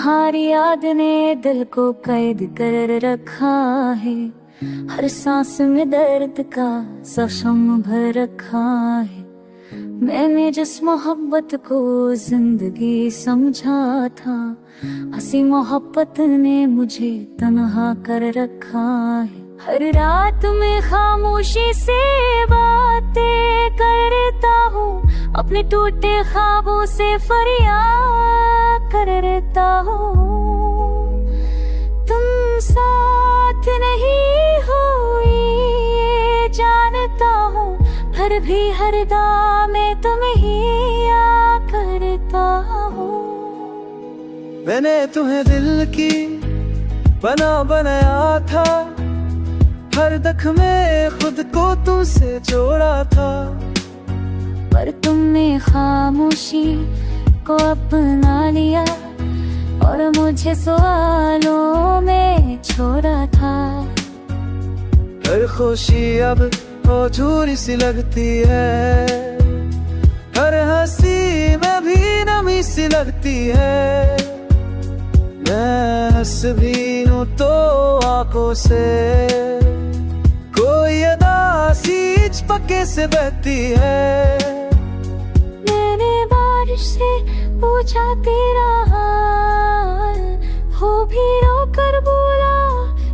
तुम्हारी याद ने दिल को कैद कर रखा है, हर सांस में दर्द का जख्म भर रखा है। मैंने जिस मोहब्बत को जिंदगी समझा था, हंसी मोहब्बत ने मुझे तन्हा कर रखा है। हर रात में खामोशी से बातें करता हूँ, अपने टूटे ख्वाबों से फरियाद करता हूँ। तुम साथ नहीं हो ये जानता हूँ, फिर भी हर दाम में तुम्हें ही याद करता हूँ। मैंने तुम्हें दिल की बना बनाया था, हर दख में खुद को तुमसे जोड़ा था। पर तुमने खामोशी को अपना लिया और मुझे सवालों में छोड़ा था। हर खुशी अब अधूरी सी लगती है, हर हंसी में भी नमी सी लगती है। मैं हंस भी लूं तो आंखों से कोई अदा सीच पक्के से बहती है। मैंने बारिश से पूछा तेरा हाल, हो भी रोकर बोला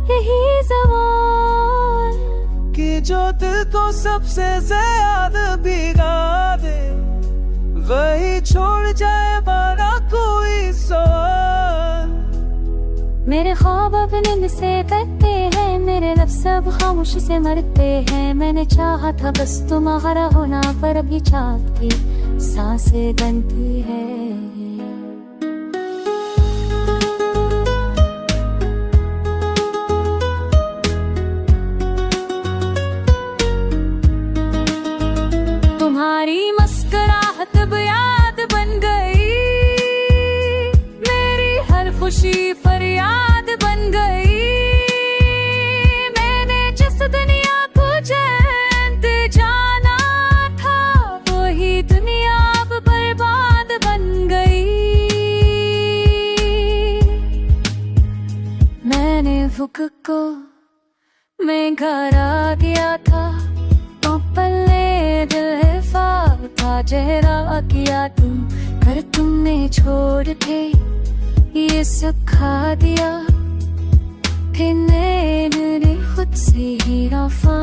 यही सवाल, कि जो दिल को सबसे ज्यादा भिगा दे, वही छोड़ जाए माना कोई सवाल। मेरे ख्वाब अब नींद से करते हैं, मेरे लफ्ज़ अब खामोशी से मरते हैं। मैंने चाहा था बस तुम्हारा होना, पर अभी चाहत की सांसें बनती है। तुम्हारी मुस्कुराहट अब याद बन गई, मेरी हर खुशी फरियाद बन गई। मैंने जिस दुनिया को जन्नत जाना था, वही दुनिया अब बर्बाद बन गई। मैंने भूख को मैं घर आ गया था, तो पल्ले दिल हिफाज था चेहरा किया तुम, कर तुमने छोड़ थे ये सिखा दिया। फिर मैंने खुद से ही रफा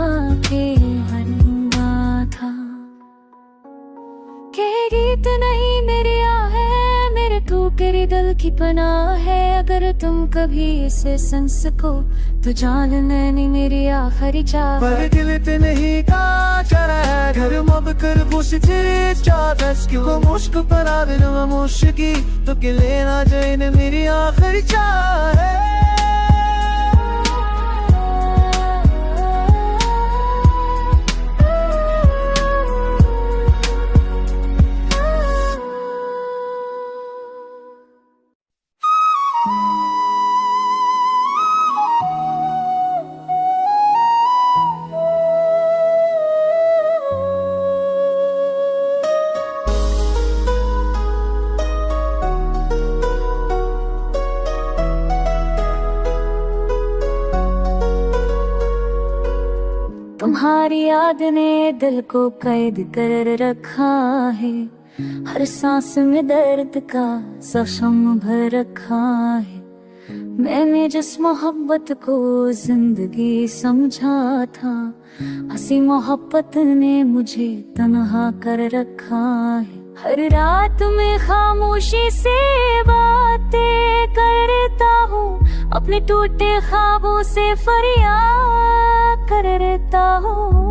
के बनना था। के गीत नहीं मेरे है, मेरे ठोकरी दिल की पनाह है। अगर तुम कभी इसे सुन सको तो जान नहीं मेरी आखिरी चाह। पर दिल पे नहीं काचा है घर मब कर बुश तेरे चादस क्यों मुश्क पर आवे न मुश्की, तो कि लेना जाए न मेरी आखिरी चाह है। तुम्हारी याद ने दिल को कैद कर रखा है, हर सांस में दर्द का जख्म भर रखा है। मैंने जिस मोहब्बत को जिंदगी समझा था, हंसी मोहब्बत ने मुझे तन्हा कर रखा है। हर रात में खामोशी से बातें करता हूँ, अपने टूटे ख्वाबों से फरियाद करता हूँ।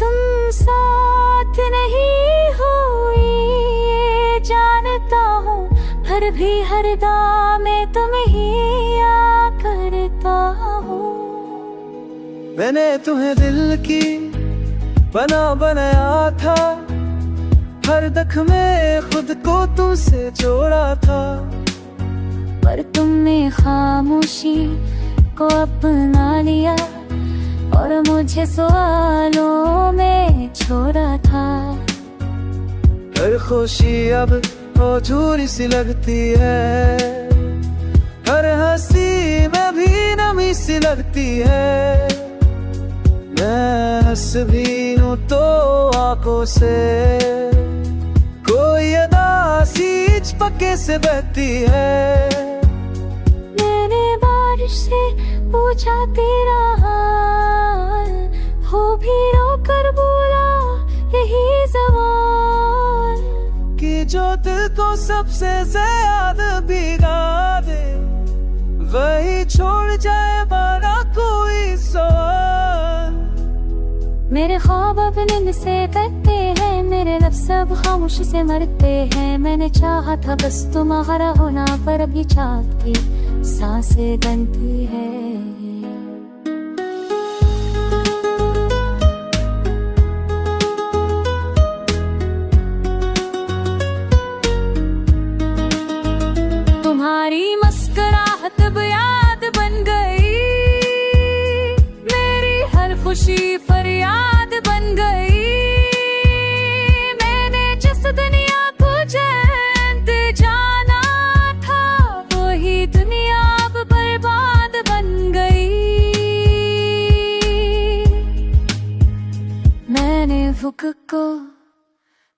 तुम साथ नहीं हो ये जानता हूँ, फिर भी हर दाम में तुम्हें ही याद करता हूँ। मैंने तुम्हें दिल की बना बनाया था, हर दख में खुद को तुमसे जोड़ा था। पर तुमने खामोशी को अपना लिया और मुझे सवालों में छोड़ा था। हर खुशी अब अधूरी सी लगती है, हर हंसी में भी नमी सी लगती है। मैं हंस भी हूँ तो आंखों से कोई अदा सी पक्के से बहती है। मैंने बारिश से पूछा तेरा हाल, हो भी रोकर बोला यही सवाल, कि जो दिल को सबसे ज्यादा भिगा दे वही छोड़ जाए बारा कोई सवाल। मेरे ख्वाब अब नींद से करते हैं, मेरे लफ्ज़ सब खामोशी से मरते हैं। मैंने चाहा था बस तुम्हारा होना, पर अभी चाहत की सांसें बनती है। तुम्हारी मुस्कुराहट अब याद बन गई, मेरी हर खुशी फरियाद बन गई। मैंने जिस दुनिया को जन्नत जाना था, वही दुनिया अब बर्बाद बन गई। मैंने भूख को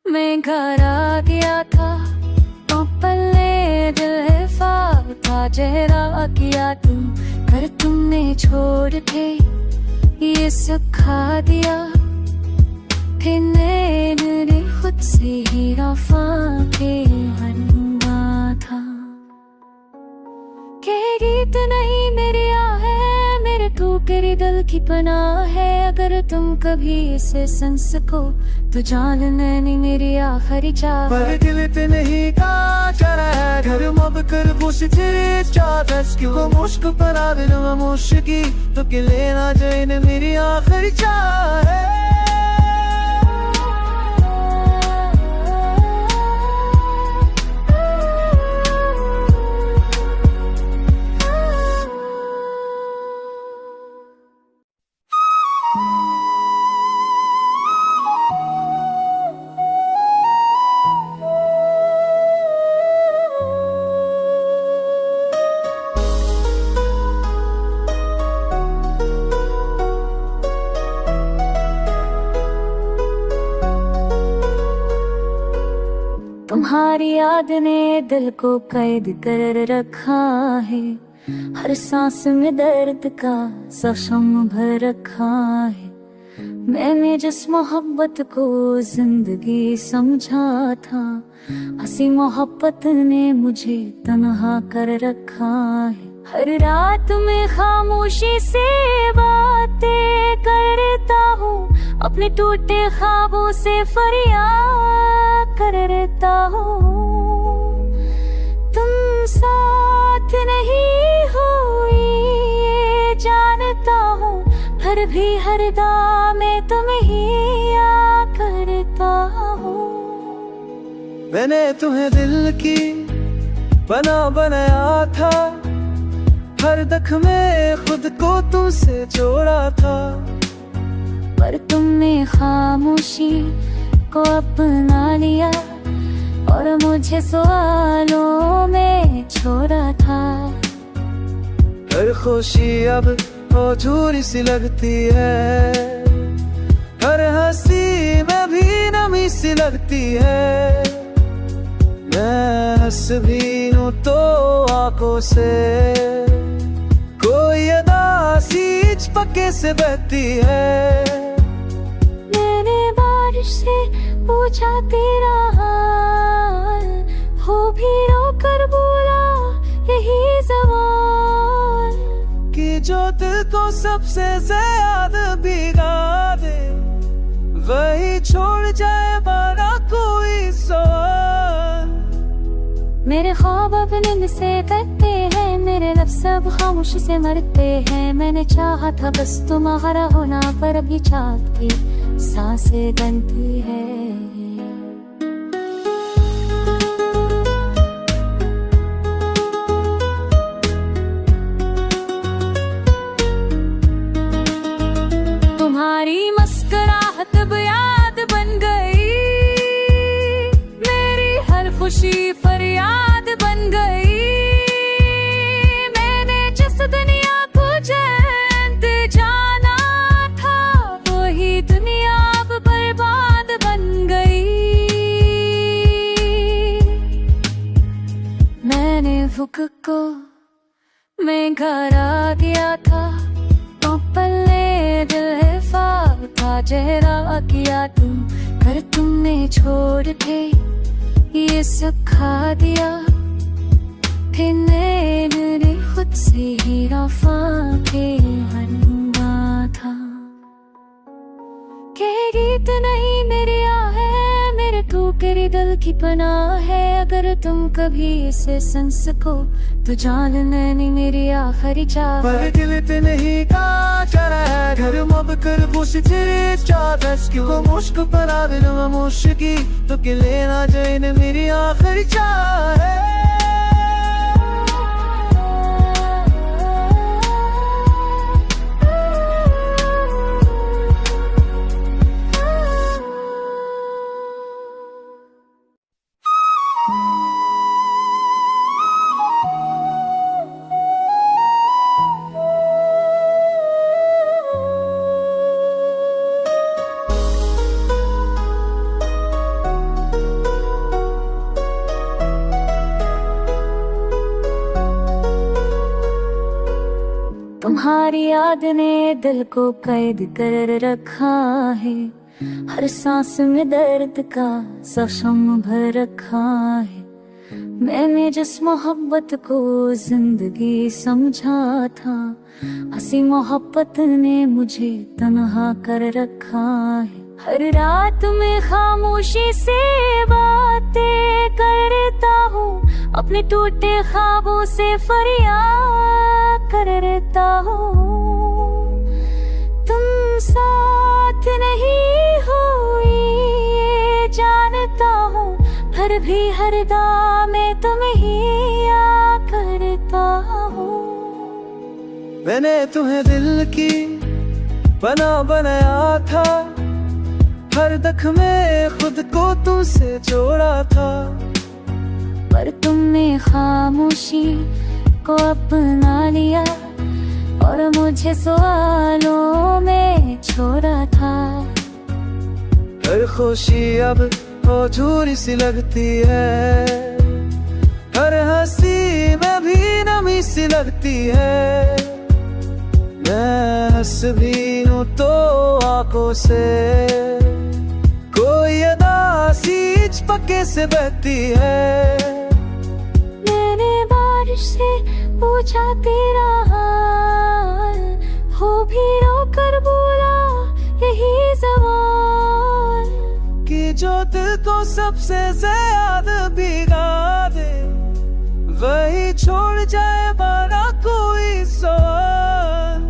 मैं घर आ गया था, तो पल्ले दिल हिफाब था चेहरा किया तुम, कर तुमने छोड़ के ये सिखा दिया। फिर मैंने खुद से ही रफा के बनना था। के गीत नहीं मेरी आहे, मेरे तू तेरी दिल की पनाह है। अगर तुम कभी इसे सुन सको तो जान नहीं मेरी आखिरी चाह। पर दिल ते नहीं का चरा है घर मब कर बुश तेरे चादस क्यों मुश्क पर आवे न मुश्की, तो के लेना जाए मेरी आखिरी चाह है। तुम्हारी याद ने दिल को कैद कर रखा है, हर सांस में दर्द का जख्म भर रखा है। मैंने जिस मोहब्बत को जिंदगी समझा था, हंसी मोहब्बत ने मुझे तन्हा कर रखा है। हर रात में खामोशी से बातें करता हूँ, अपने टूटे ख्वाबों से फरियाद करता हूँ। तुम साथ नहीं हो ये जानता हूँ, हर भी हर दाम में तुम ही याद करता हूँ। मैंने तुम्हें दिल की पनाह बनाया था, हर दख में खुद को तुमसे जोड़ा था। पर तुमने खामोशी को अपना लिया और मुझे सवालों में छोड़ा था। हर खुशी अब अधूरी सी लगती है, हर हंसी में भी नमी सी लगती है। मैं हंस भी हूँ तो आंखों से कोई अदा सी पक्के से बहती है। मैंने बारिश से पूछा तेरा हाल, हो भी रोकर बोला यही सवाल, कि जो दिल को सबसे ज्यादा भिगा दे वही छोड़ जाए बारा कोई सवाल। मेरे ख्वाब अब नींद से करते हैं, मेरे लफ्ज़ सब खामोशी से मरते हैं। मैंने चाहा था बस तुम्हारा होना, पर अभी चाहत की सांसें बनती है। तुम्हारी मुस्कुराहट अब याद बन गई, मेरी हर खुशी फरियाद बन गई। मैंने जिस दुनिया को जन्नत जाना था, वही दुनिया अब बर्बाद बन गई। मैंने भूख को मैं घर आ गया था, तो पल्ले दिल हिफाब था चेहरा किया तुम, कर तुमने छोड़ थे ये सब खा दिया। फिर मैंने खुद से ही रफा के हनुमा था। के गीत नहीं मेरी आहे, मेरे तू तेरी दिल की पनाह है। अगर तुम कभी इसे सुन सको तो जान लेनी मेरी आखिरी चाह। पर दिल पे नहीं का चरा है घर मब कर बुश तेरे चादस क्यों मुश्क पर आदिल मुश्की तो कि लेना जाए न मेरी आखिरी चाह है। तुम्हारी याद ने दिल को कैद कर रखा है, हर सांस में दर्द का जख्म भर रखा है। मैंने जिस मोहब्बत को जिंदगी समझा था, हंसी मोहब्बत ने मुझे तन्हा कर रखा है। हर रात में खामोशी से बातें करता हूँ, अपने टूटे ख्वाबों से फरियाद करता हूँ। तुम साथ नहीं हो ये जानता हूँ, फिर भी हर दाम में तुम ही याद करता हूँ। मैंने तुम्हें दिल की बना बनाया था, हर दख में खुद को तुमसे जोड़ा था। पर तुमने खामोशी को अपना लिया और मुझे सवालों में छोड़ा था। हर खुशी अब अधूरी सी लगती है, हर हंसी में भी नमी सी लगती है। मैं हंस भी हूँ तो आंखों से कोई अदा सी पक्के से बहती है। मैंने बारिश से पूछा तेरा हाल, हो भी रोकर बोला यही सवाल कि जो दिल को सबसे ज्यादा भिगा दे, वही छोड़ जाए माना कोई सवाल।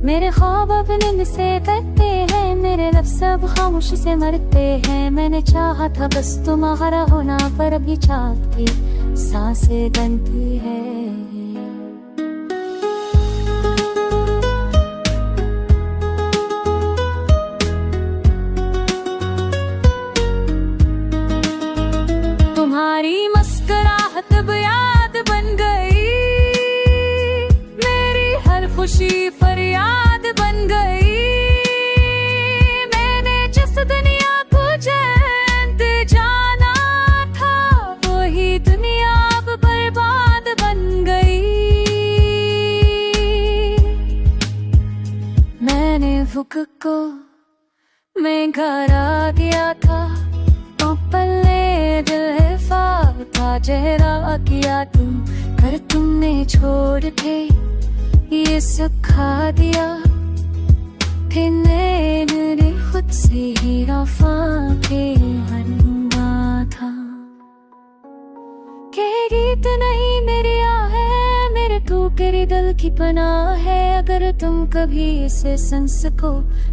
मेरे ख्वाब अब नींद से करते हैं, मेरे लफ्ज़ अब खामोशी से मरते हैं। मैंने चाहा था बस तुम्हारा होना, पर अभी चाहत की सांसें बनती है। तुम्हारी मुस्कुराहट अब याद बन गई, मेरी हर खुशी फरियाद बन गई। मैंने जिस दुनिया को जन्नत जाना था, वही दुनिया अब बर्बाद बन गई। मैंने भूख को मैं घर आ गया था, तो पल्ले दिल हिफाब था चेहरा किया तुम, कर तुमने छोड़ थे ये सब खा दिया। फिर मैंने खुद से ही रफा के हनुमा था। के गीत नहीं मेरी आहे, मेरे तू तेरी दिल की पनाह है। अगर तुम कभी इसे सुन सको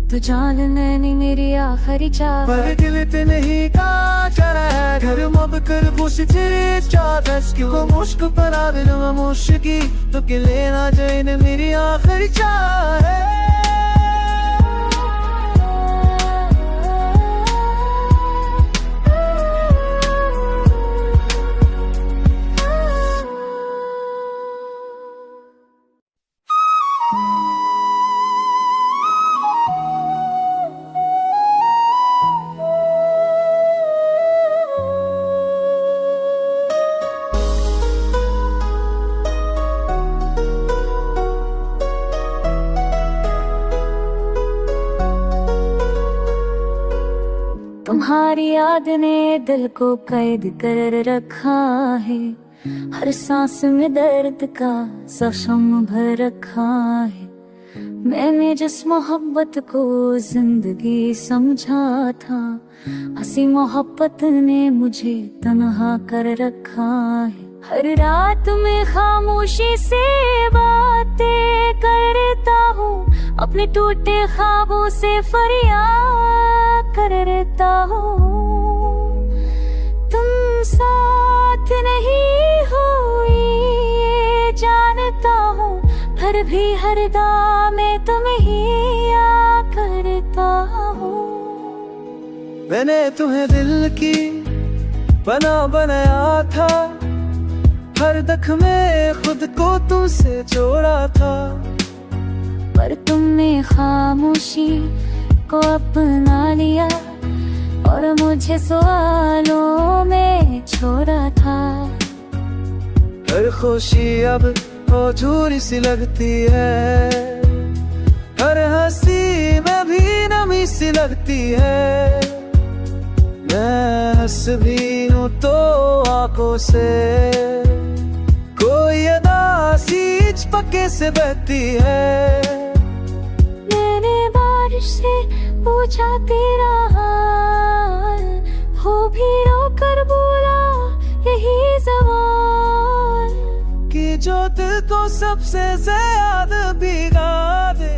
तो जान लेनी मेरी आखिरी चाह। पर दिल पे नहीं का चरा है घर मब कर बुश तेरे चादस क्यों मुश्क पर आदिल मुश्की तो कि लेना जाए न मेरी आखिरी चाह है। तुम्हारी याद ने दिल को कैद कर रखा है, हर सांस में दर्द का जख्म भर रखा है। मैंने जिस मोहब्बत को जिंदगी समझा था, हंसी मोहब्बत ने मुझे तन्हा कर रखा है। हर रात में खामोशी से बातें करता हूँ, अपने टूटे ख्वाबों से फरियाद करता हूँ। तुम साथ नहीं हो ये जानता हूँ, फिर भी हर दाम में तुम्हें ही याद करता हूँ। मैंने तुम्हें दिल की बना बनाया था, हर दख में खुद को तुमसे जोड़ा था। पर तुमने खामोशी को अपना लिया और मुझे सवालों में छोड़ा था। हर खुशी अब अधूरी सी लगती है, हर हंसी में भी नमी सी लगती है। मैं हंस भी हूँ तो आंखों से कोई अदा सी पक्के से बहती है। मैंने बारिश से पूछा तेरा हाल, हो भी रोकर बोला यही सवाल, कि जो दिल को सबसे ज्यादा भिगा दे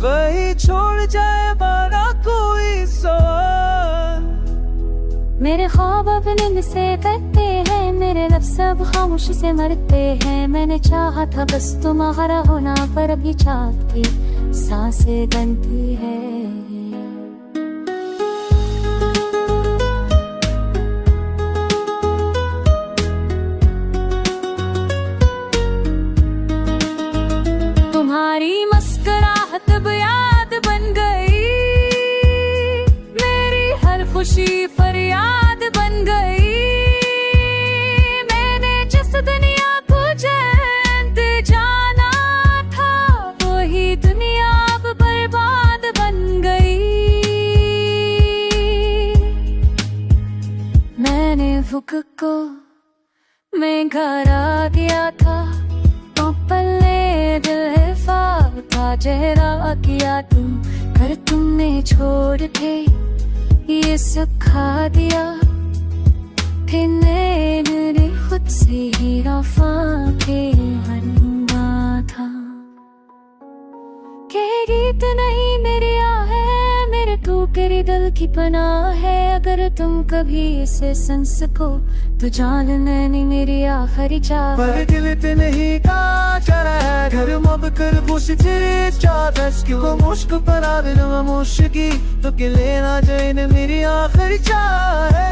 वही छोड़ जाए माना कोई सवाल। मेरे ख्वाब अब नींद से करते हैं, मेरे लफ्ज़ सब खामोशी से मरते हैं। मैंने चाहा था बस तुम्हारा होना, पर अभी चाहत की सांसें बनती है। तुम्हारी मुस्कुराहट अब याद बन गई, मेरी हर खुशी फरियाद बन गई। मैंने जिस दुनिया को जन्नत जाना था, वही दुनिया अब बर्बाद बन गई। मैंने भूख को मैं घर आ गया था, तो पल्ले दिल हिफाब था चेहरा किया तुम, कर तुमने छोड़ के ये सब खा दिया। फिर मैंने खुद से ही रफा के बनवा था। के गीत नहीं मेरी है, मेरे तू तेरी दिल की पनाह है। अगर तुम कभी इसे सुन सको तो जान नहीं मेरी आखिरी चाह। पर दिल पे नहीं का चरा है, घर मब कर बुश तेरे चादस क्यों मुश्क पर आवे न मुश्की, तो कि लेना जाए न मेरी आखिरी चाह है।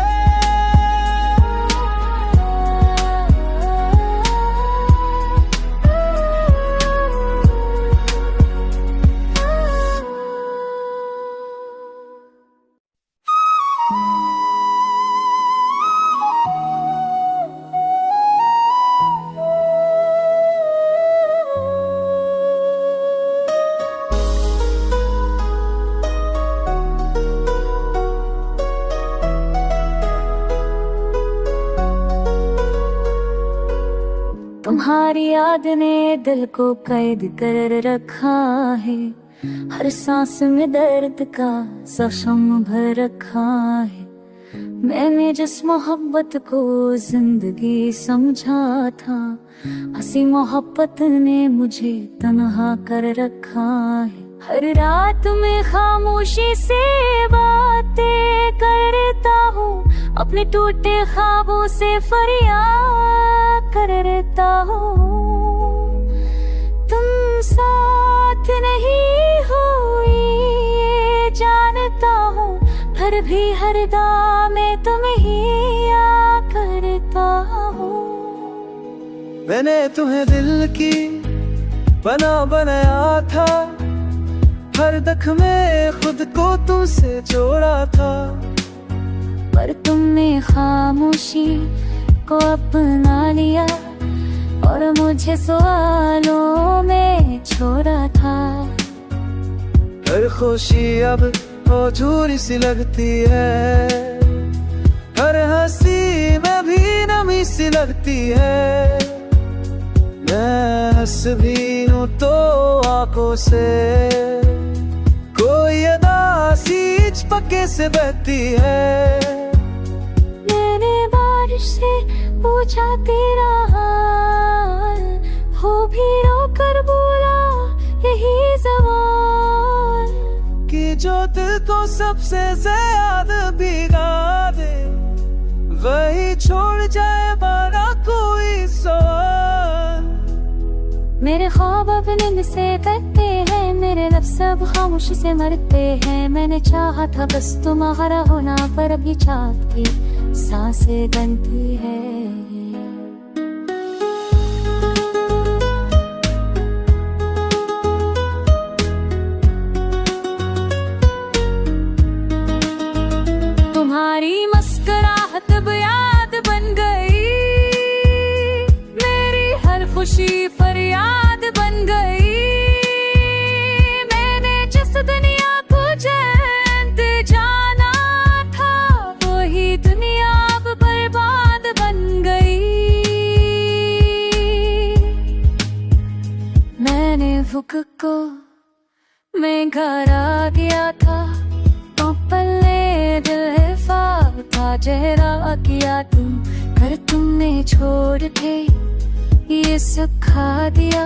तुम्हारी याद ने दिल को कैद कर रखा है, हर सांस में दर्द का जख्म भर रखा है। मैंने जिस मोहब्बत को जिंदगी समझा था, हंसी मोहब्बत ने मुझे तन्हा कर रखा है। हर रात में खामोशी से बातें करता हूँ, अपने टूटे ख्वाबों से फरियाद करता हूँ। तुम साथ नहीं हो ये जानता हूँ, फिर भी हर दाम में तुम्हें ही याद करता हूँ। मैंने तुम्हें दिल की बना बनाया था, हर दख में खुद को तुमसे जोड़ा था। पर तुमने खामोशी को अपना लिया और मुझे सवालों में छोड़ा था। हर खुशी अब अधूरी सी लगती है, हर हंसी में भी नमी सी लगती है। मैं हंस भी हूँ तो आंखों से कोई अदा सी पक्के से बहती है। मैंने बारिश से पूछा तेरा हाल, हो भी रोकर बोला यही सवाल, कि जो दिल को सबसे ज्यादा भिगा दे वही छोड़ जाए बारा कोई सवाल। मेरे ख्वाब अब नींद से करते हैं, मेरे लफ्ज़ अब खामोशी से मरते हैं। मैंने चाहा था बस तुम्हारा होना, पर अभी चाहत की सांसें गनती है। तुम्हारी मुस्कुराहट अब याद बन गई, मेरी हर खुशी फरियाद बन गई। मैंने जिस दुनिया को चैन जाना था, वही दुनिया अब बर्बाद बन गई। मैंने भूख को मैं घर आ गया था, तो पल्ले दिल हिफाब था चेहरा किया तुम, कर तुमने छोड़ थे ये सिखा दिया।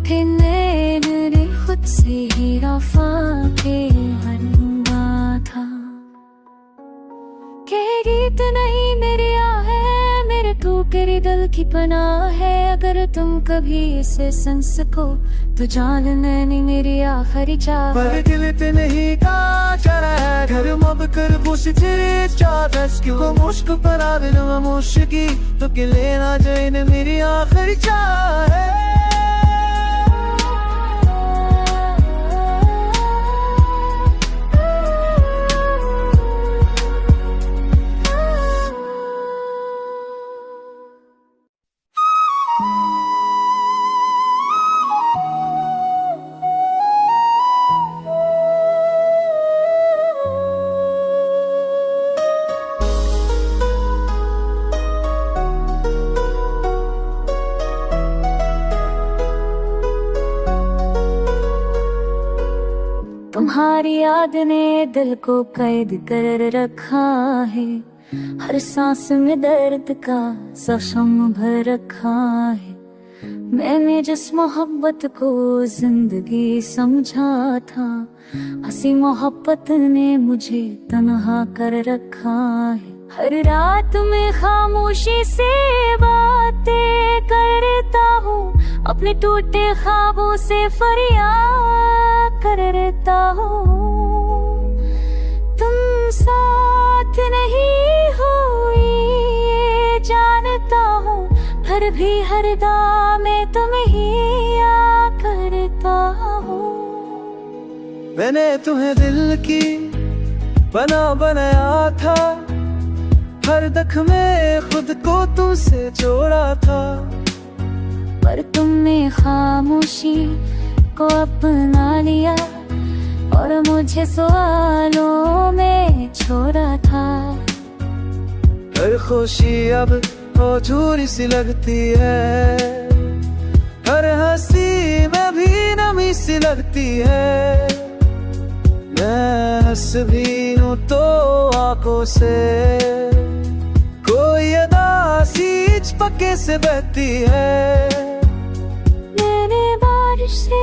फिर मैंने खुद से ही रफा के हनुमा था। के गीत नहीं मेरी आहें, मेरे तू तेरी दिल की पनाह है। अगर तुम कभी इसे सुन सको तो जान नैनी मेरी आखिरी चाह। पर दिल पे नहीं का चरा है घर मब कर बुश तेरे चादस क्यों मुश्क पर आविल मुश्की तो कि लेना जाए न मेरी आखिरी चाह है। तुम्हारी याद ने दिल को कैद कर रखा है, हर सांस में दर्द का जख्म भर रखा है। मैंने जिस मोहब्बत को जिंदगी समझा था, हंसी मोहब्बत ने मुझे तन्हा कर रखा है। हर रात में खामोशी से बातें करता हूँ, अपने टूटे ख्वाबों से फरियाद करता हूँ। तुम साथ नहीं हो ये जानता हूँ, फिर भी हर दाम में तुम ही याद करता हूँ। मैंने तुम्हें दिल की बना बनाया था, हर दख में खुद को तुमसे जोड़ा था। पर तुमने खामोशी को अपना लिया और मुझे सवालों में छोड़ा था। हर खुशी अब अधूरी सी लगती है, हर हंसी में भी नमी सी लगती है। मैं हंस भी हूँ तो आंखों से कोई अदा सी पक्के से बहती है। मैंने बारिश से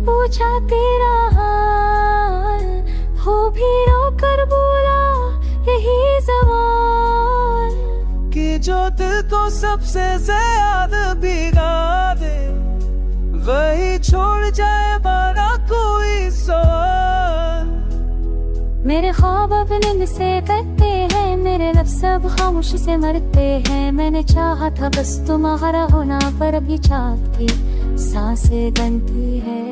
पूछा तेरा हाल, हो भी रोकर बोला यही सवाल, कि जो दिल को सबसे ज्यादा भिगा दे वही छोड़ जाए बारा कोई सवाल। मेरे ख्वाब अब नींद से करते हैं, मेरे लफ्ज़ अब खामोशी से मरते हैं। मैंने चाहा था बस तुम्हारा होना, पर अभी चाहत की सांसें गनती है।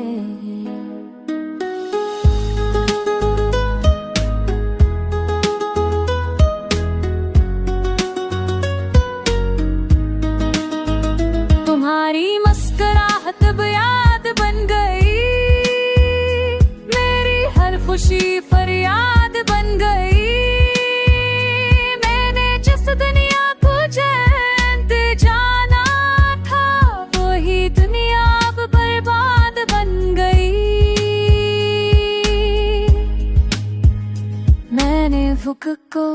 तुम्हारी मुस्कुराहट अब याद बन गई, मेरी हर खुशी फरियाद बन गई। मैंने जिस दुनिया को जन्नत जाना था, वही दुनिया अब बर्बाद बन गई। मैंने भूख को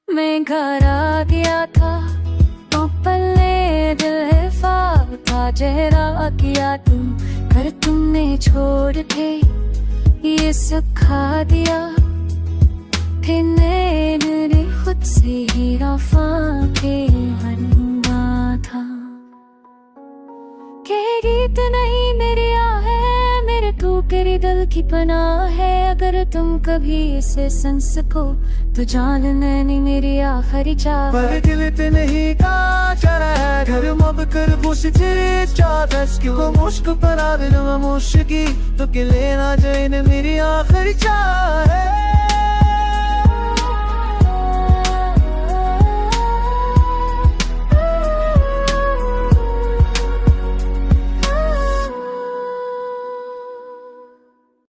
मैं घर आ गया था, पल्ले दिल हिफाब था चेहरा किया तुम, कर तुमने छोड़ के ये सिखा दिया। फिर मैंने खुद से ही रफा के बनना था। के गीत नहीं मेरी आहे, मेरे ठोकरी दिल की पनाह है। अगर तुम कभी इसे सुन सको तो जान नहीं मेरी आखिरी चाह। पर दिल पे नहीं का चरा है घर मब कर बुश तेरे चाहत क्यों मुश्क पर आदर मुश्की तो के लेना जाए मेरी आखिरी चाह